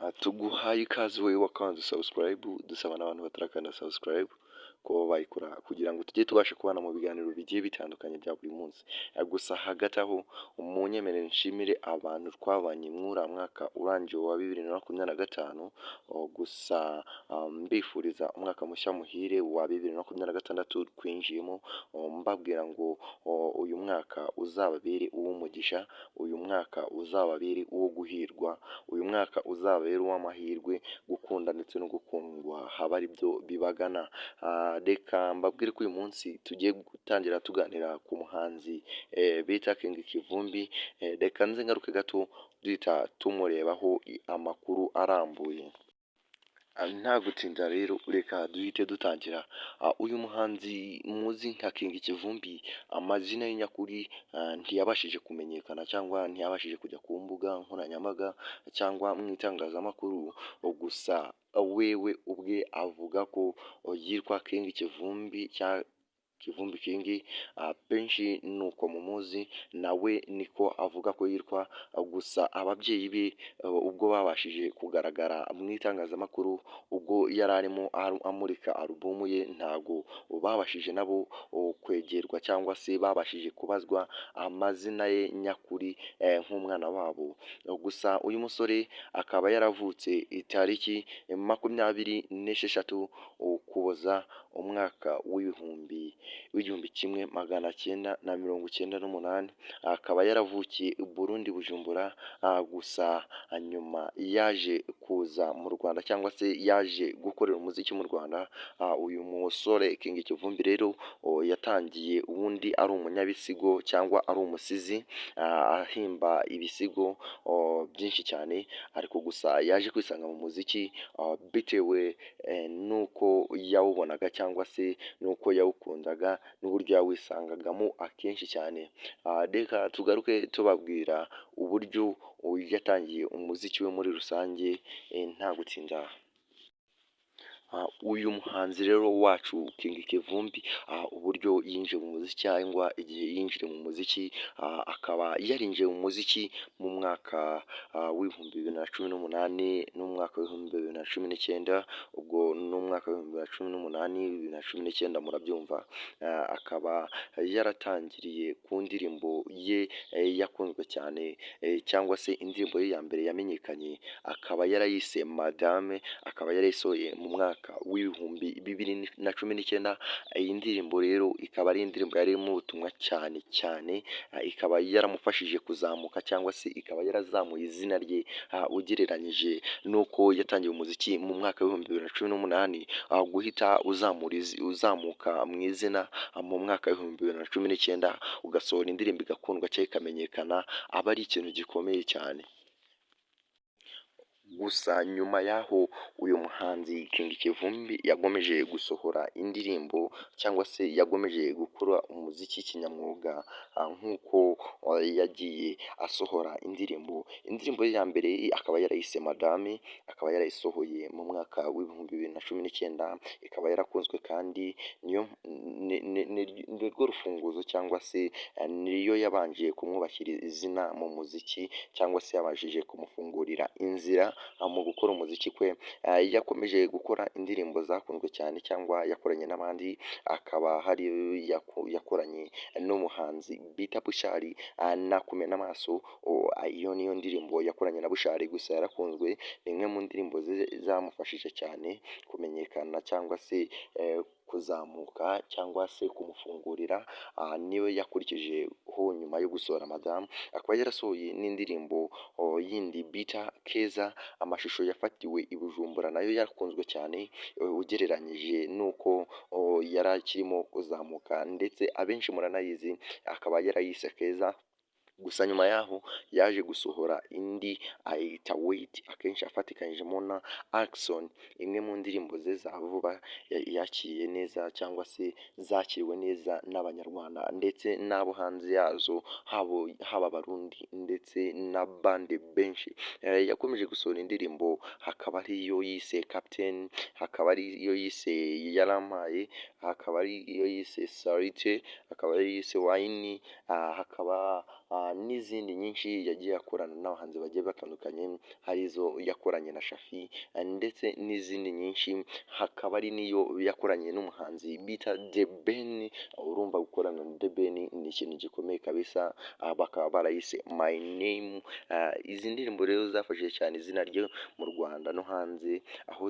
Tuguhaye ikaze wowe wakanze subscribe, dusaba n'abantu batarakanda subscribe kuba bayikora kugira ngo tujye tubasha kubana mu biganiro bigiye bitandukanye bya buri munsi. Gusa hagati aho munyemerere nshimire abantu twabanye mw'uriya mwaka urangiye wa 2025, gusa mbifuriza umwaka mushya muhire wa 2026 twinjiyemo, mbabwira ngo uyu mwaka uzababere uw'umugisha, uyu mwaka uzababere uwo guhirwa, uyu mwaka uzababere uw'amahirwe, gukunda ndetse no gukundwa haba ari byo bibagana. Reka mbabwire ko uyu munsi tugiye gutangira tuganira ku muhanzi bita King Kivumbi. Reka nze ngaruke gato duhita tumurebaho amakuru arambuye. Nta gutinda rero reka duhite dutangira. Uyu muhanzi muzi nka King Kivumbi, amazina ye nyakuri ntiyabashije kumenyekana cyangwa ntiyabashije kujya ku mbuga nkoranyambaga cyangwa mu itangazamakuru, gusa wewe ubwe avuga ko yitwa King Kivumbi cyangwa Kivumbi King. Benshi nuko mumuzi, nawe niko avuga ko yitwa, gusa ababyeyi be ubwo babashije kugaragara mu itangazamakuru ubwo yari arimo amurika alubumu ye, ntago babashije nabo kwegerwa cyangwa se babashije kubazwa amazina ye nyakuri nk'umwana wabo. Gusa uyu musore akaba yaravutse itariki 26 Ukuboza umwaka w'igihumbi kimwe magana cyenda na 98. Akaba yaravukiye Burundi Bujumbura, gusa nyuma yaje kuza mu Rwanda cyangwa se yaje gukorera umuziki mu Rwanda. Uyu musore King Kivumbi rero yatangiye ubundi ari umunyabisigo cyangwa ari umusizi, ahimba ibisigo byinshi cyane, ariko gusa yaje kwisanga mu muziki bitewe nuko yawubonaga cyangwa se nuko yawukundaga n'uburyo yawisangagamo akenshi cyane. Reka tugaruke tubabwira uburyo yatangiye umuziki we muri rusange, nta gutinda. Uyu muhanzi rero wacu King Kivumbi, uburyo yinjiye mu muziki cyangwa igihe yinjiye mu muziki, akaba yarinjiye mu muziki mu mwaka w'ibihumbi 2018 n'umwaka w'ibihumbi 2019. Ubwo n'umwaka w'ibihumbi 2018 2019 murabyumva. Akaba yaratangiriye ku ndirimbo ye yakunzwe cyane, cyangwa se indirimbo ye ya mbere yamenyekanye akaba yarayise Madame, akaba yarayisohoye mu mwaka w'ibihumbi 2019. Iyi ndirimbo rero ikaba ari indirimbo yari irimo ubutumwa cyane cyane, ikaba yaramufashije kuzamuka cyangwa se ikaba yarazamuye izina rye ugereranyije nuko yatangiye umuziki mu mwaka w'ibihumbi 2018, guhita uzamuka mu izina mu mwaka w'ibihumbi 2019 ugasohora indirimbo igakundwa cyangwa ikamenyekana, aba ari ikintu gikomeye cyane. Gusa nyuma yaho uyu muhanzi King Kivumbi yagomeje gusohora indirimbo cyangwa se yagomeje gukora umuziki kinyamwuga, nk'uko yagiye asohora indirimbo ye ya mbere akaba yarayise Madame, akaba yarayisohoye mu mwaka w'ibihumbi 2019. ikaba yarakunzwe kandi ni rwo rufunguzo cyangwa se niyo yabanje kumwubakira izina mu muziki cyangwa se yabashije kumufungurira inzira mu gukora umuziki kwe. Yakomeje gukora indirimbo zakunzwe cyane cyangwa yakoranye n'abandi, akaba hari yakoranye n'umuhanzi bita Bushali, Nakumena Amaso. Iyo niyo ndirimbo yakoranye na Bushali, gusa yarakunzwe, ni imwe mu ndirimbo zamufashije cyane kumenyekana cyangwa se kuzamuka cyangwa se kumufungurira. Niwe yakurikijeho nyuma yo gusohora Madame. Akaba yarasohoye n'indirimbo yindi bita Keza, amashusho yafatiwe i Bujumbura, nayo yakunzwe cyane ugereranyije nuko yari akirimo kuzamuka, ndetse abenshi muranayizi, akaba yarayise Keza. Gusa nyuma yaho yaje gusohora indi ayita Wait, akenshi afatikanyijemo na Action, imwe mu ndirimbo ze za vuba yakiriye neza cyangwa se zakiriwe neza n'abanyarwanda ndetse n'abo hanze yazo, haba Abarundi ndetse na bande benshi. Yakomeje gusohora indirimbo, hakaba ariyo yise Captain, hakaba ariyo yise Yarampaye, hakaba ariyo yise Salite, hakaba ariyo yise Wine, hakaba n'izindi nyinshi yagiye akorana n'abahanzi bagiye batandukanye, hari izo yakoranye na Shafi ndetse n'izindi nyinshi, hakaba ari n'iyo yakoranye n'umuhanzi bita The Ben. Urumva gukorana na The Ben ni ikintu gikomeye kabisa, bakaba barayise My Name. Izi ndirimbo rero zafashije cyane izina rye mu Rwanda no hanze, aho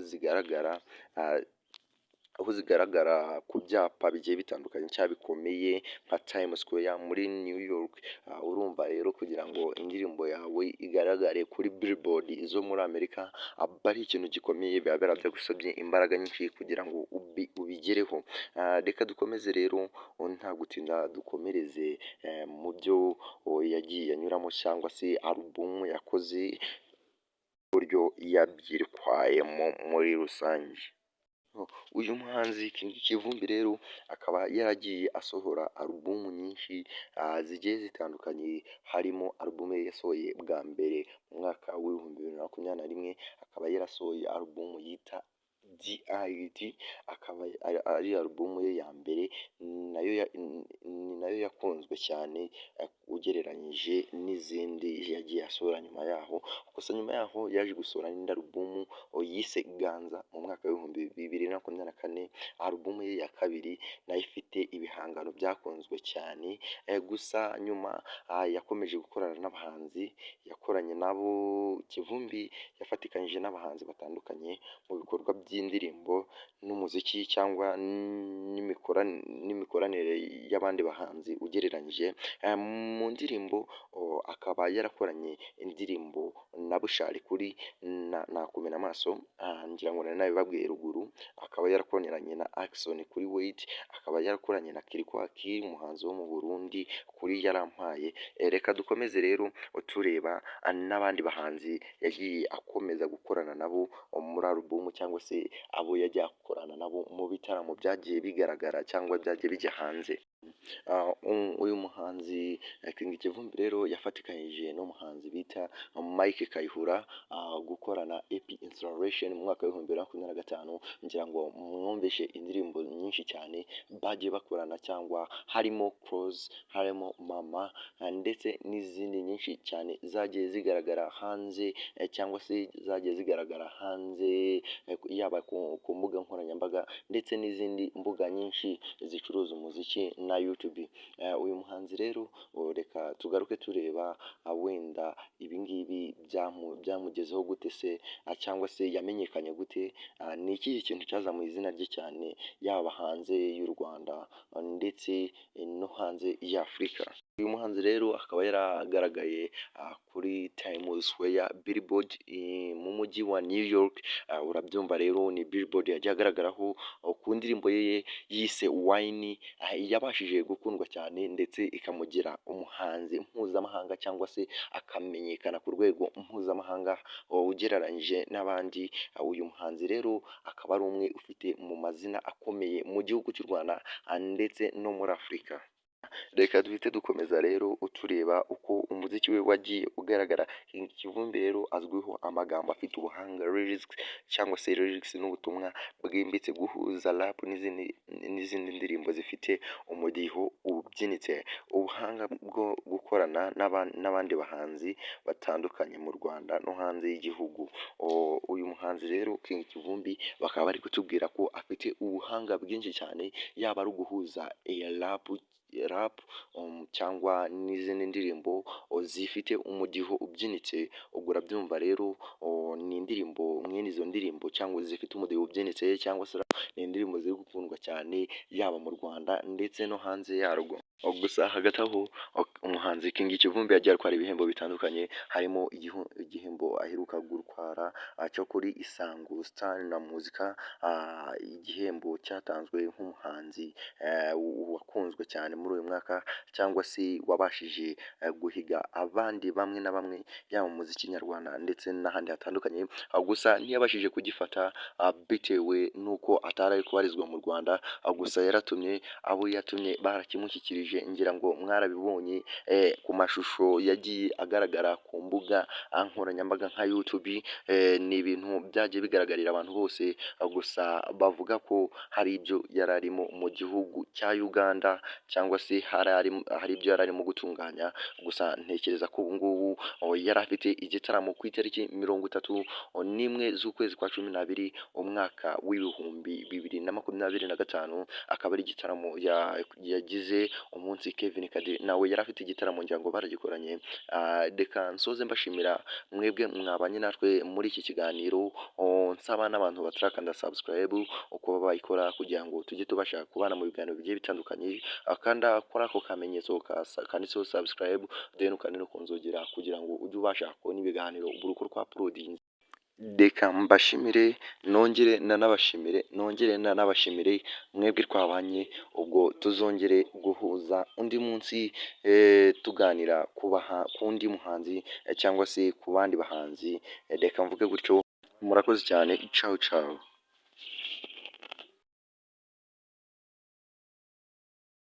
zigaragara ku byapa bigiye bitandukanye cyangwa bikomeye nka Times Square muri New York. Urumva rero kugira ngo indirimbo yawe igaragare kuri Billboard zo muri Amerika, aba ari ikintu gikomeye, biba byagusabye imbaraga nyinshi kugira ngo ubigereho. Reka dukomeze rero nta gutinda, dukomereze mu byo yagiye anyuramo cyangwa se alubumu yakoze, uburyo yabyitwayemo muri rusange. Uyu muhanzi King Kivumbi rero akaba yaragiye asohora alubumu nyinshi zigiye zitandukanye, harimo alubumu yasohoye bwa mbere mu mwaka w'ibihumbi bibiri na makumyabiri na rimwe, akaba yarasohoye alubumu yita DID, akaba ari alubumu ye ya mbere, nayo yakunzwe cyane ugereranyije n'izindi yagiye asohora nyuma yaho. Gusa nyuma yaho yaje gusohora indi alubumu yise Ganza mu mwaka w'ibihumbi bibiri na makumyabiri na kane, alubumu ye ya kabiri nayo ifite ibihangano byakunzwe cyane. Gusa nyuma yakomeje gukorana n'abahanzi, yakoranye nabo. Kivumbi yafatikanyije n'abahanzi batandukanye mu bikorwa by'indirimbo n'umuziki cyangwa n'imikoranire y'abandi bahanzi ugereranyije. Mu ndirimbo akaba yarakoranye indirimbo na Bushali kuri Nakumena Amaso, ngira ngo nari nabibabwiye ruguru. Akaba yarakoranye na Action kuri Wait, akaba yarakoranye na Kirikwaki, umuhanzi wo mu Burundi, kuri Yarampaye. Reka dukomeze rero tureba n'abandi bahanzi yagiye akomeza gukorana nabo muri alubumu, cyangwa se abo yagiye akorana nabo mu bitaramo byagiye bigaragara cyangwa byagiye bijya hanze. Uyu muhanzi King Kivumbi rero yafatikanyije n'umuhanzi bita Mike Kayihura gukorana EP Installation mu mwaka w'ibihumbi bibiri na makumyabiri na gatanu. Ngira ngo mwumvishe indirimbo nyinshi cyane bagiye bakorana, cyangwa harimo Close, harimo Mama ndetse n'izindi nyinshi cyane zagiye zigaragara hanze, cyangwa se zagiye zigaragara hanze, yaba ku mbuga nkoranyambaga ndetse n'izindi mbuga nyinshi zicuruza umuziki na YouTube. Uyu muhanzi rero reka tugaruke tureba wenda ibingibi byamugezeho gute se, cyangwa se yamenyekanye gute, ni ikihe kintu cyazamuye izina rye cyane, yaba hanze y'u Rwanda ndetse no hanze y'Afurika. Uyu muhanzi rero akaba yaragaragaye kuri Times Square Billboard mu mujyi wa New York. Urabyumva rero, ni Billboard yagiye agaragaraho ku ndirimbo ye yise Wine, yabashije gukundwa cyane ndetse ikamugira umuhanzi mpuzamahanga, cyangwa se akamenyekana ku rwego mpuzamahanga ugereranyije n'abandi. Uyu muhanzi rero akaba ari umwe ufite mu mazina akomeye mu gihugu cy'u Rwanda ndetse no muri Afurika. Reka duhite dukomeza rero tureba uko umuziki we wagiye ugaragara. King Kivumbi rero azwiho amagambo afite ubuhanga, lyrics cyangwa se lyrics n'ubutumwa bwimbitse, guhuza rap n'izindi ndirimbo zifite umudiho ubyinitse, ubuhanga bwo gukorana n'abandi bahanzi batandukanye mu Rwanda no hanze y'igihugu. Uyu muhanzi rero King Kivumbi bakaba bari kutubwira ko afite ubuhanga bwinshi cyane, yaba ari uguhuza rap cyangwa n'izindi ndirimbo zifite umudiho ubyinitse. Ubwo urabyumva rero, ni indirimbo mwene izo ndirimbo cyangwa zifite umudiho ubyinitse, cyangwa se ni indirimbo ziri gukundwa cyane yaba mu Rwanda ndetse no hanze yarwo. Gusa hagati aho umuhanzi King Kivumbi yagiye atwara ibihembo bitandukanye, harimo igihembo aheruka gutwara cyo kuri Isango Star na muzika, igihembo cyatanzwe nk'umuhanzi wakunzwe cyane muri uyu mwaka, cyangwa se wabashije guhiga abandi bamwe na bamwe, yaba mu muziki nyarwanda ndetse n'ahandi hatandukanye. Gusa ntiyabashije kugifata bitewe n'uko atari ari kubarizwa mu Rwanda. Gusa yaratumye abo yatumye barakimushyikirije twabashije ngira ngo mwarabibonye ku mashusho yagiye agaragara ku mbuga nkoranyambaga nka YouTube. Ni ibintu byagiye bigaragarira abantu bose, gusa bavuga ko hari ibyo yari arimo mu gihugu cya Uganda, cyangwa se hari ibyo yari arimo gutunganya. Gusa ntekereza ko ubu ngubu yari afite igitaramo ku itariki 31 z'ukwezi kwa 12 umwaka w'2025, akaba ari igitaramo yagize umunsi Kevin Kade nawe yari afite igitaramo ngira ngo baragikoranye. Reka nsoze mbashimira mwebwe mwabanye natwe muri iki kiganiro, nsaba n'abantu batarakanda subscribe uko bayikora kugira ngo tujye tubasha kubana mu biganiro bigiye bitandukanye. Akanda kuri ako kamenyetso kanditseho subscribe, then ukande no kunzogera kugira ngo ujye ubasha kubona ibiganiro buri uko uploading. Reka mbashimire nongere nanabashimire mwebwe twabanye, ubwo tuzongere guhuza undi munsi tuganira ku wundi muhanzi cyangwa se ku bandi bahanzi. Reka mvuge gutyo, murakoze cyane, ciao ciao.